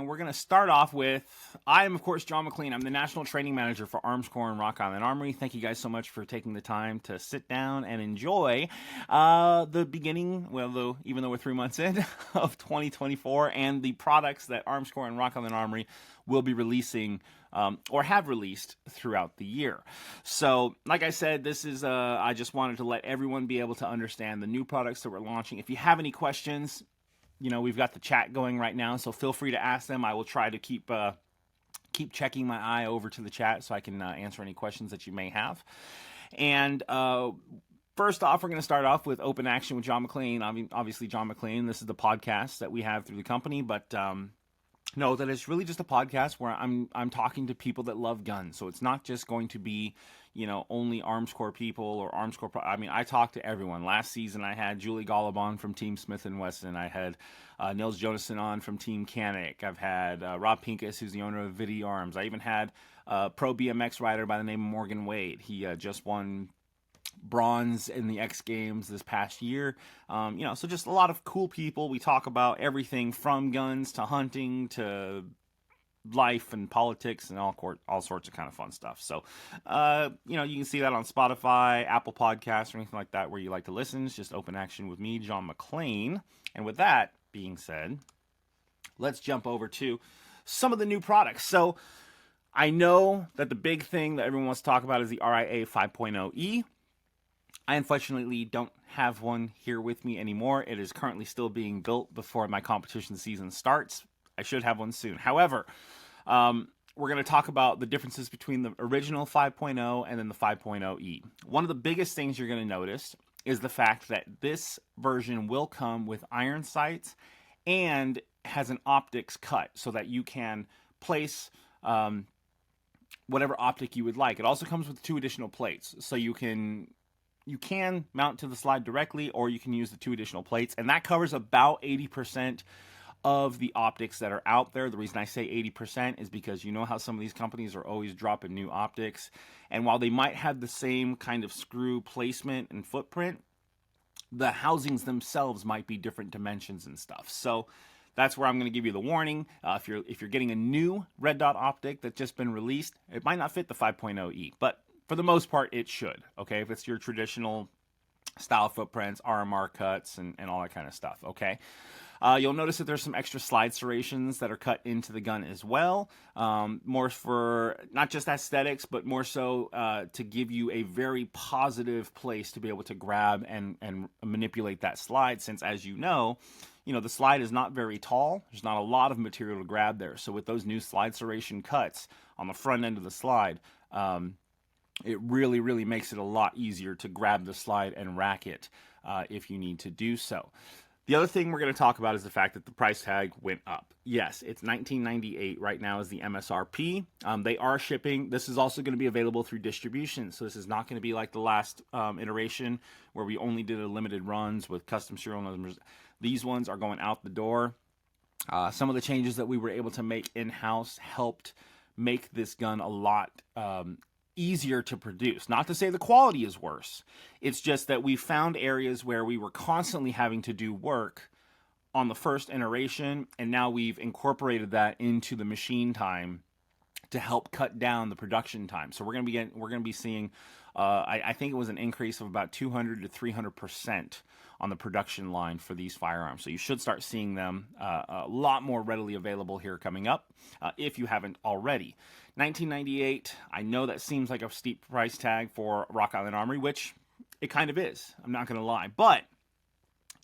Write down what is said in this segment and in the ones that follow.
and we're going to start off with, I am, of course, John McLean. I'm the National Training Manager for Armscor and Rock Island Armory. Thank you guys so much for taking the time to sit down and enjoy the beginning, even though we're 3 months in, of 2024, and the products that Armscor and Rock Island Armory will be releasing or have released throughout the year. So, like I said, this is, I just wanted to let everyone be able to understand the new products that we're launching. If you have any questions, we've got the chat going right now, so feel free to ask them. I will try to keep checking my eye over to the chat so I can answer any questions that you may have. And first off, we're going to start off with Open Action with John McLean. I mean, obviously, John McLean, this is the podcast that we have through the company, but know that it's really just a podcast where I'm talking to people that love guns. So it's not just going to be, only Armscor people or Armscor. I talk to everyone. Last season I had Julie Golub on from Team Smith & Wesson. I had Nils Jonassen on from Team Canik. I've had Rob Pincus, who's the owner of Vidi Arms. I even had a pro BMX rider by the name of Morgan Wade. He just won bronze in the X Games this past year. So just a lot of cool people. We talk about everything from guns to hunting to life and politics and all sorts of kind of fun stuff. So, you can see that on Spotify, Apple Podcasts, or anything like that where you like to listen. It's just Open Action with me, John McLean. And with that being said, let's jump over to some of the new products. So, I know that the big thing that everyone wants to talk about is the RIA 5.0E. I unfortunately don't have one here with me anymore. It is currently still being built before my competition season starts. I should have one soon. However, we're going to talk about the differences between the original 5.0 and then the 5.0E. One of the biggest things you're going to notice is the fact that this version will come with iron sights and has an optics cut so that you can place whatever optic you would like. It also comes with 2 additional plates, so you can mount to the slide directly, or you can use the 2 additional plates, and that covers about 80% of the optics that are out there. The reason I say 80% is because you know how some of these companies are always dropping new optics, and while they might have the same kind of screw placement and footprint, the housings themselves might be different dimensions and stuff. So that's where I'm going to give you the warning. If you're getting a new red dot optic that's just been released, it might not fit the 5.0E, but for the most part, it should, okay? If it's your traditional style footprints, RMR cuts, and all that kind of stuff, okay? You'll notice that there's some extra slide serrations that are cut into the gun as well, more for not just aesthetics, but more so to give you a very positive place to be able to grab and manipulate that slide, since, as you know, the slide is not very tall. There's not a lot of material to grab there. So with those new slide serration cuts on the front end of the slide, it really, really makes it a lot easier to grab the slide and rack it if you need to do so. The other thing we're going to talk about is the fact that the price tag went up. Yes, it's $19.98 right now is the MSRP. They are shipping. This is also going to be available through distribution, so this is not going to be like the last iteration where we only did a limited runs with custom serial numbers. These ones are going out the door. Some of the changes that we were able to make in-house helped make this gun a lot easier to produce. Not to say the quality is worse. It's just that we found areas where we were constantly having to do work on the first iteration, and now we've incorporated that into the machine time to help cut down the production time. So we're going to be seeing I think it was an increase of about 200 to 300% on the production line for these firearms. So you should start seeing them a lot more readily available here coming up if you haven't already. $19.98, I know that seems like a steep price tag for Rock Island Armory, which it kind of is. I'm not going to lie. But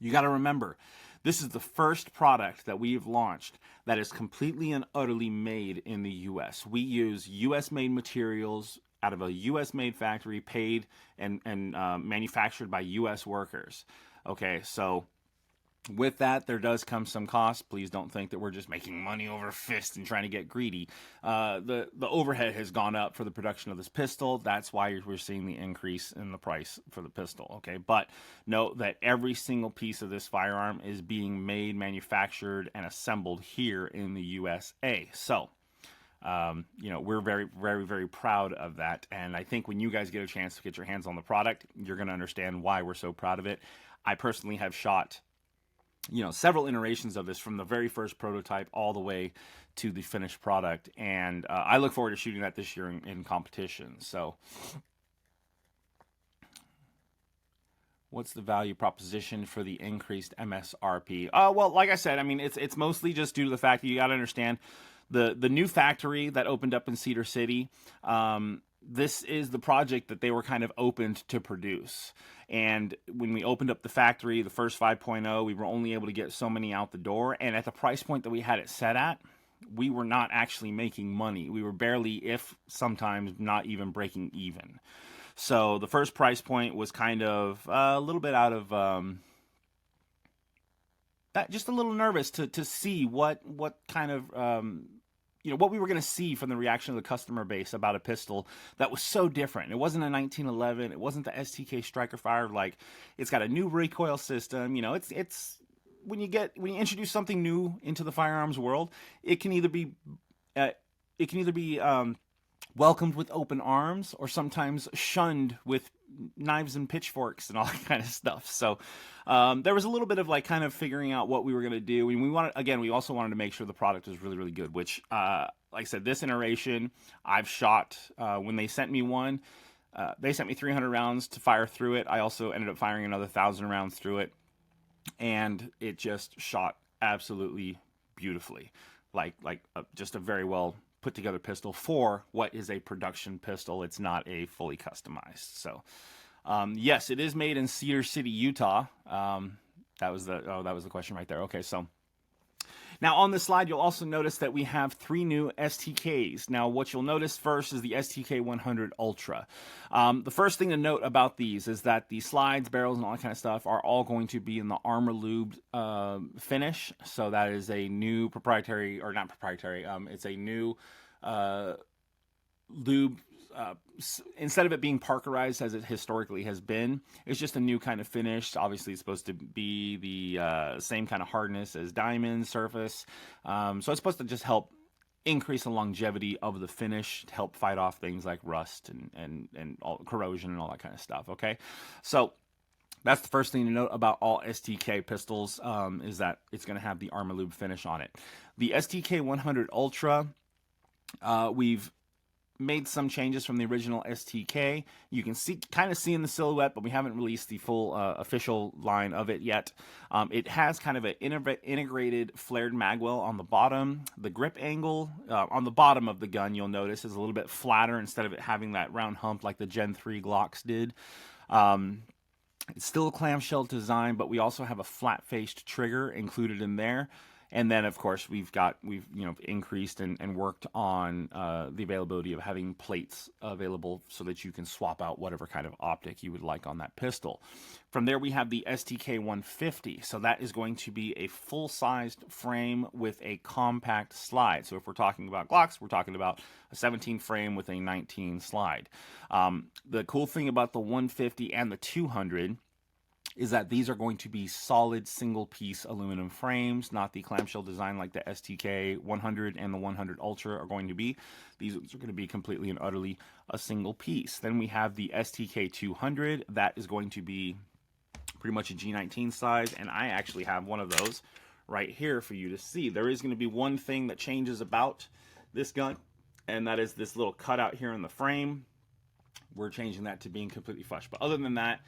you got to remember, this is the first product that we've launched that is completely and utterly made in the U.S. We use U.S.-made materials out of a U.S.-made factory, paid and manufactured by U.S. workers. Okay, so with that, there does come some cost. Please don't think that we're just making money over fist and trying to get greedy. The overhead has gone up for the production of this pistol. That's why we're seeing the increase in the price for the pistol. Okay, but note that every single piece of this firearm is being made, manufactured, and assembled here in the USA. So, we're very, very, very proud of that. And I think when you guys get a chance to get your hands on the product, you're going to understand why we're so proud of it. I personally have shot several iterations of this from the very first prototype all the way to the finished product. And I look forward to shooting that this year in competition. So what's the value proposition for the increased MSRP? Well, like I said, I mean, it's mostly just due to the fact that you got to understand the new factory that opened up in Cedar City. This is the project that they were kind of opened to produce. And when we opened up the factory, the first 5.0, we were only able to get so many out the door. And at the price point that we had it set at, we were not actually making money. We were barely, if sometimes not even breaking even. So the first price point was kind of a little bit out of just a little nervous to see what kind of what we were going to see from the reaction of the customer base about a pistol that was so different. It wasn't a 1911. It wasn't the STK Striker Fire. Like, it's got a new recoil system. It's when you introduce something new into the firearms world, it can either be welcomed with open arms or sometimes shunned with knives and pitchforks and all that kind of stuff. So there was a little bit of like kind of figuring out what we were going to do. And we also wanted to make sure the product was really, really good, which like I said, this iteration I've shot when they sent me one, they sent me 300 rounds to fire through it. I also ended up firing another 1,000 rounds through it, and it just shot absolutely beautifully. Just a very well put together pistol for what is a production pistol. It's not a fully customized. So yes, it is made in Cedar City, Utah. That was the question right there. Okay, so now on this slide, you'll also notice that we have 3 new STKs. Now, what you'll notice first is the STK 100 Ultra. The first thing to note about these is that the slides, barrels, and all that kind of stuff are all going to be in the Armor Lube finish. So that is a new proprietary, or not proprietary, it's a new lube. Instead of it being Parkerized as it historically has been, it's just a new kind of finish. Obviously, it's supposed to be the same kind of hardness as diamond surface. So it's supposed to just help increase the longevity of the finish, to help fight off things like rust and all, corrosion and all that kind of stuff. Okay, so that's the first thing to note about all STK pistols, is that it's going to have the Armor Lube finish on it. The STK 100 Ultra, we've made some changes from the original STK. You can kind of see in the silhouette, but we haven't released the full official line of it yet. It has kind of an integrated flared magwell on the bottom. The grip angle on the bottom of the gun, you'll notice, is a little bit flatter instead of it having that round hump like the Gen 3 Glocks did. It's still a clamshell design, but we also have a flat-faced trigger included in there. And then, of course, we've increased and worked on the availability of having plates available so that you can swap out whatever kind of optic you would like on that pistol. From there, we have the STK 150. So that is going to be a full-sized frame with a compact slide. So if we're talking about Glocks, we're talking about a 17 frame with a 19 slide. The cool thing about the 150 and the 200 is that these are going to be solid single-piece aluminum frames, not the clamshell design like the STK 100 and the 100 Ultra are going to be. These are going to be completely and utterly a single piece. Then we have the STK 200. That is going to be pretty much a G19 size, and I actually have one of those right here for you to see. There is going to be one thing that changes about this gun, and that is this little cutout here in the frame. We're changing that to being completely flush. But other than that,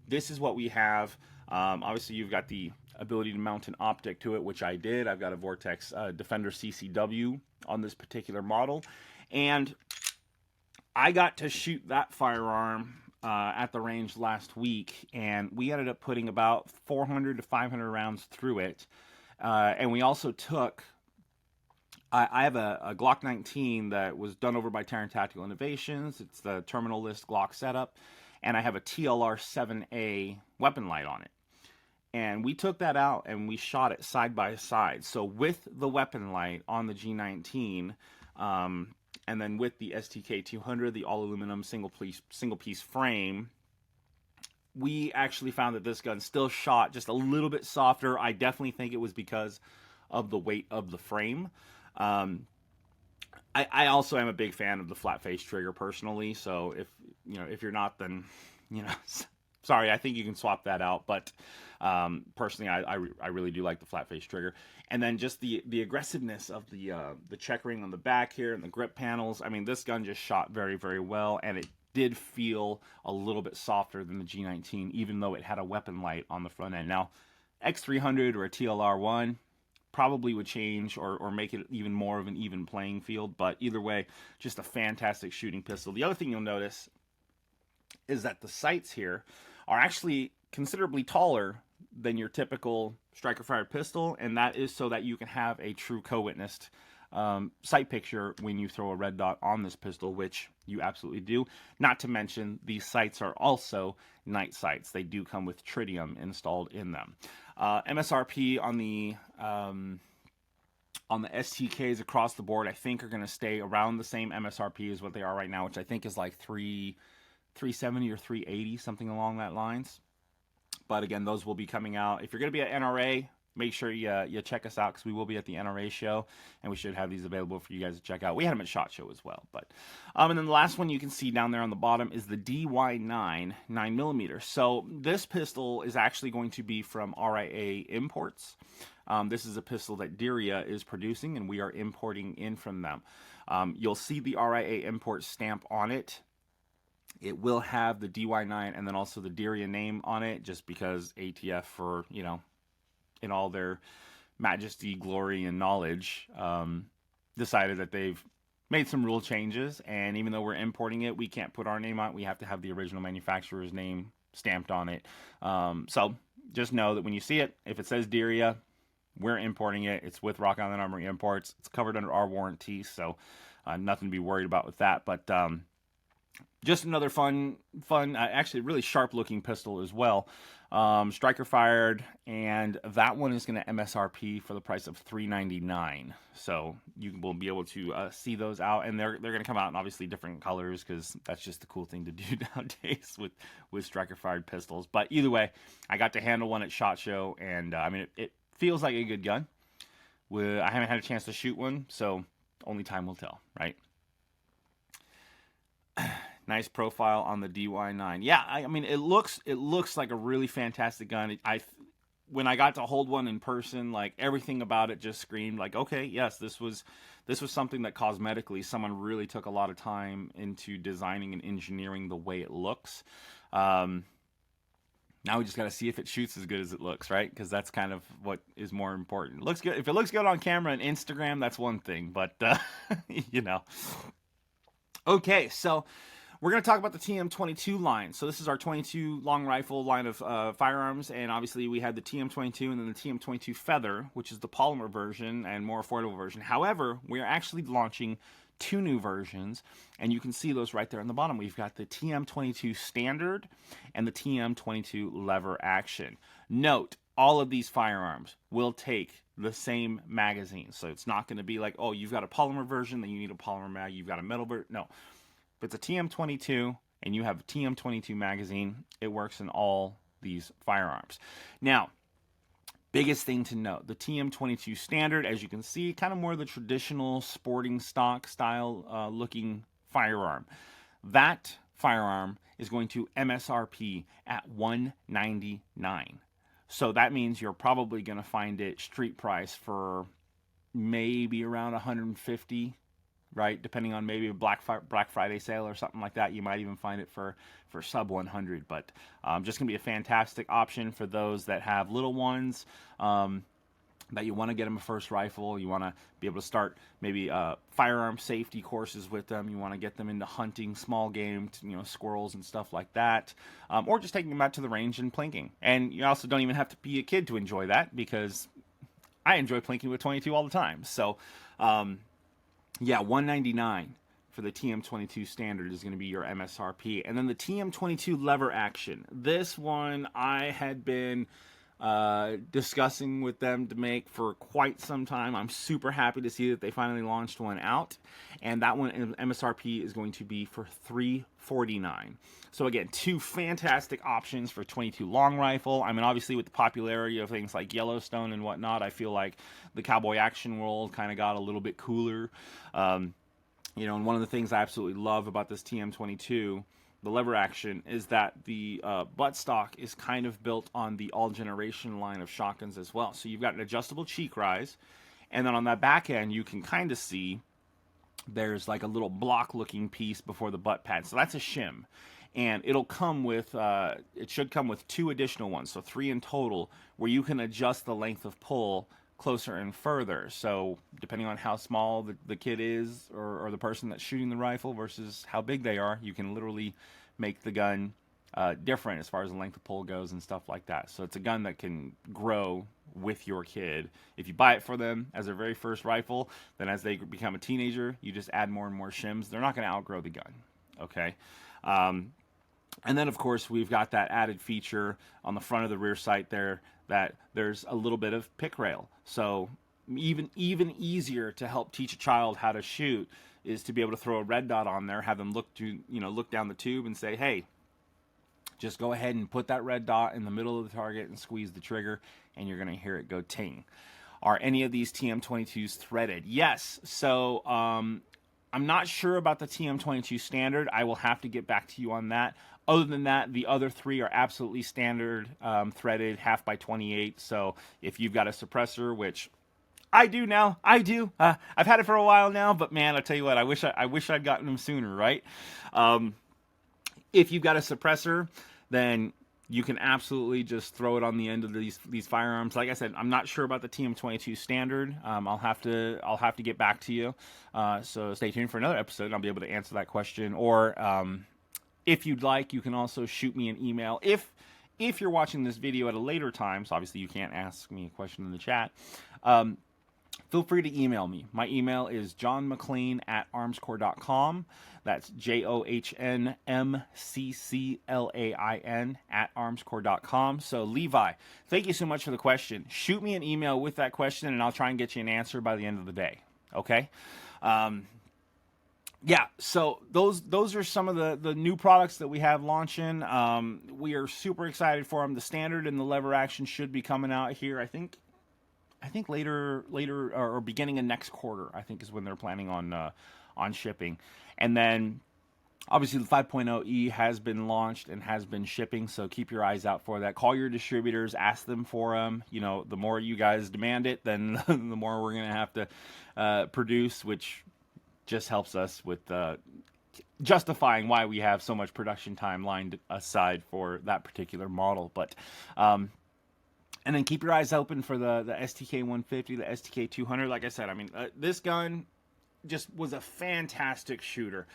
this is what we have. Obviously, you've got the ability to mount an optic to it, which I did. I've got a Vortex Defender CCW on this particular model. And I got to shoot that firearm at the range last week, and we ended up putting about 400 to 500 rounds through it. And we also took... I have a Glock 19 that was done over by Terran Tactical Innovations. It's the terminal list Glock setup. And I have a TLR 7A weapon light on it. And we took that out and we shot it side by side. So with the weapon light on the G19, and then with the STK 200, the all aluminum single piece frame, we actually found that this gun still shot just a little bit softer. I definitely think it was because of the weight of the frame. I also am a big fan of the flat face trigger personally. So if you're not, then sorry, I think you can swap that out, but personally, I really do like the flat face trigger. And then just the aggressiveness of the checkering on the back here and the grip panels. I mean, this gun just shot very, very well, and it did feel a little bit softer than the G19, even though it had a weapon light on the front end. Now, X300 or a TLR1 probably would change or make it even more of an even playing field, but either way, just a fantastic shooting pistol. The other thing you'll notice is that the sights here are actually considerably taller than your typical striker fired pistol, and that is so that you can have a true co-witnessed sight picture when you throw a red dot on this pistol, which you absolutely do. Not to mention, these sights are also night sights. They do come with tritium installed in them. MSRP on the STKs across the board, I think, are going to stay around the same MSRP as what they are right now, which I think is like 370 or 380, something along that lines. But again, those will be coming out. If you're going to be at NRA, make sure you check us out, because we will be at the NRA show, and we should have these available for you guys to check out. We had them at SHOT Show as well. But and then the last one you can see down there on the bottom is the DY9 9mm. So this pistol is actually going to be from RIA Imports. This is a pistol that Diria is producing, and we are importing in from them. You'll see the RIA Import stamp on it. It will have the DY9 and then also the Diria name on it, just because ATF, for, you know, in all their majesty, glory, and knowledge, decided that they've made some rule changes, and even though we're importing it, we can't put our name on it. We have to have the original manufacturer's name stamped on it. So just know that when you see it, if it says Diria, we're importing it. It's with Rock Island Armory Imports. It's covered under our warranty, so nothing to be worried about with that. But just another fun, actually really sharp-looking pistol as well. Striker fired, and that one is going to MSRP for the price of $399. So you will be able to see those out, and they're going to come out in obviously different colors, because that's just the cool thing to do nowadays with striker fired pistols. But either way, I got to handle one at SHOT Show, and I mean it feels like a good gun. I haven't had a chance to shoot one, so only time will tell, right? Nice profile on the DY9. Yeah, I mean, it looks like a really fantastic gun. When I got to hold one in person, like, everything about it just screamed like, okay, yes, this was something that cosmetically someone really took a lot of time into designing and engineering the way it looks. Now we just got to see if it shoots as good as it looks, right? Because that's kind of what is more important. It looks good. If it looks good on camera and Instagram, that's one thing, but you know. Okay, so we're going to talk about the TM22 line. So this is our 22 long rifle line of firearms, and obviously we had the TM22 and then the TM22 Feather, which is the polymer version and more affordable version. However, we are actually launching two new versions, and you can see those right there on the bottom. We've got the TM22 Standard and the TM22 Lever Action. Note, all of these firearms will take the same magazine. So it's not going to be like, oh, you've got a polymer version, then you need a polymer mag, you've got a metal version. No. If it's a TM22 and you have a TM22 magazine, it works in all these firearms. Now, biggest thing to note, the TM22 Standard, as you can see, kind of more the traditional sporting stock style looking firearm. That firearm is going to MSRP at $199. So that means you're probably going to find it street price for maybe around $150, right? Depending on maybe a Black Friday sale or something like that. You might even find it for sub 100. But just going to be a fantastic option for those that have little ones, that you want to get them a first rifle. You want to be able to start maybe firearm safety courses with them. You want to get them into hunting small game, squirrels and stuff like that. Or just taking them out to the range and plinking. And you also don't even have to be a kid to enjoy that, because I enjoy plinking with 22 all the time. So, yeah, $199 for the TM22 Standard is going to be your MSRP. And then the TM22 Lever Action. This one I had been discussing with them to make for quite some time. I'm super happy to see that they finally launched one out, and that one MSRP is going to be for $349. So again, two fantastic options for 22 long rifle. I mean, obviously with the popularity of things like Yellowstone and whatnot, I feel like the cowboy action world kind of got a little bit cooler. And one of the things I absolutely love about this TM22 the lever action, is that the buttstock is kind of built on the all generation line of shotguns as well. So you've got an adjustable cheek rise, and then on that back end you can kind of see there's like a little block looking piece before the butt pad. So that's a shim. And it'll come with, it should come with 2 additional ones, so 3 in total, where you can adjust the length of pull closer and further. So depending on how small the kid is, or the person that's shooting the rifle versus how big they are, you can literally make the gun different as far as the length of pull goes and stuff like that. So it's a gun that can grow with your kid. If you buy it for them as their very first rifle, then as they become a teenager, you just add more and more shims. They're not going to outgrow the gun, okay? And then, of course, we've got that added feature on the front of the rear sight there that there's a little bit of pick rail. So even easier to help teach a child how to shoot is to be able to throw a red dot on there, have them look down the tube and say, hey, just go ahead and put that red dot in the middle of the target and squeeze the trigger, and you're going to hear it go ting. Are any of these TM22s threaded? Yes. So I'm not sure about the TM22 standard. I will have to get back to you on that. Other than that, the other 3 are absolutely standard threaded 1/2x28. So if you've got a suppressor, which I do now, I've had it for a while now, but man, I tell you what, I wish I'd gotten them sooner, right? If you've got a suppressor, then you can absolutely just throw it on the end of these firearms. Like I said, I'm not sure about the TM22 standard. I'll have to get back to you. So stay tuned for another episode, and I'll be able to answer that question. Or if you'd like, you can also shoot me an email. If you're watching this video at a later time, so obviously you can't ask me a question in the chat, feel free to email me. My email is johnmcclain@armscor.com. That's JOHNMCCLAIN @armscor.com. So Levi, thank you so much for the question. Shoot me an email with that question, and I'll try and get you an answer by the end of the day. Okay? Yeah, so those are some of the new products that we have launching. We are super excited for them. The standard and the lever action should be coming out here, I think later or beginning of next quarter, I think, is when they're planning on shipping. And then obviously the 5.0e has been launched and has been shipping, so keep your eyes out for that. Call your distributors, ask them for them. The more you guys demand it, then the more we're going to have to produce, which just helps us with justifying why we have so much production time lined aside for that particular model. But and then keep your eyes open for the STK 150, the STK 200. Like I said, I mean, this gun just was a fantastic shooter.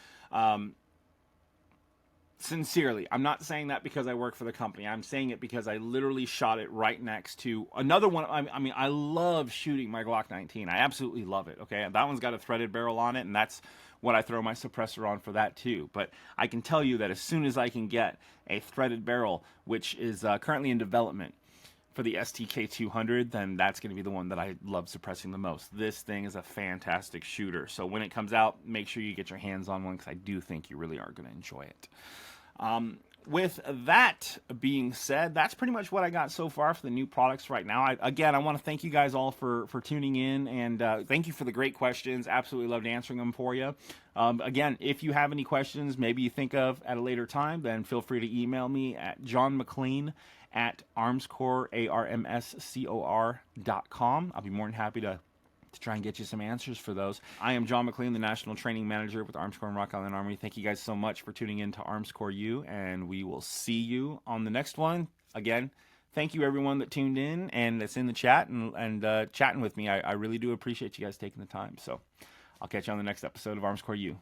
Sincerely, I'm not saying that because I work for the company. I'm saying it because I literally shot it right next to another one. I mean, I love shooting my Glock 19. I absolutely love it, okay? That one's got a threaded barrel on it, and that's what I throw my suppressor on for that too. But I can tell you that as soon as I can get a threaded barrel, which is currently in development for the STK 200, then that's going to be the one that I love suppressing the most. This thing is a fantastic shooter. So when it comes out, make sure you get your hands on one, because I do think you really are going to enjoy it. With that being said, that's pretty much what I got so far for the new products right now. I want to thank you guys all for tuning in, and thank you for the great questions. Absolutely loved answering them for you. Again, if you have any questions maybe you think of at a later time, then feel free to email me at johnmcclain@armscor, ARMSCOR.com. I'll be more than happy to try and get you some answers for those. I am John McClain, the National Training Manager with Armscor and Rock Island Armory. Thank you guys so much for tuning in to Armscor U, and we will see you on the next one. Again, thank you everyone that tuned in and that's in the chat and chatting with me. I really do appreciate you guys taking the time. So I'll catch you on the next episode of Armscor U.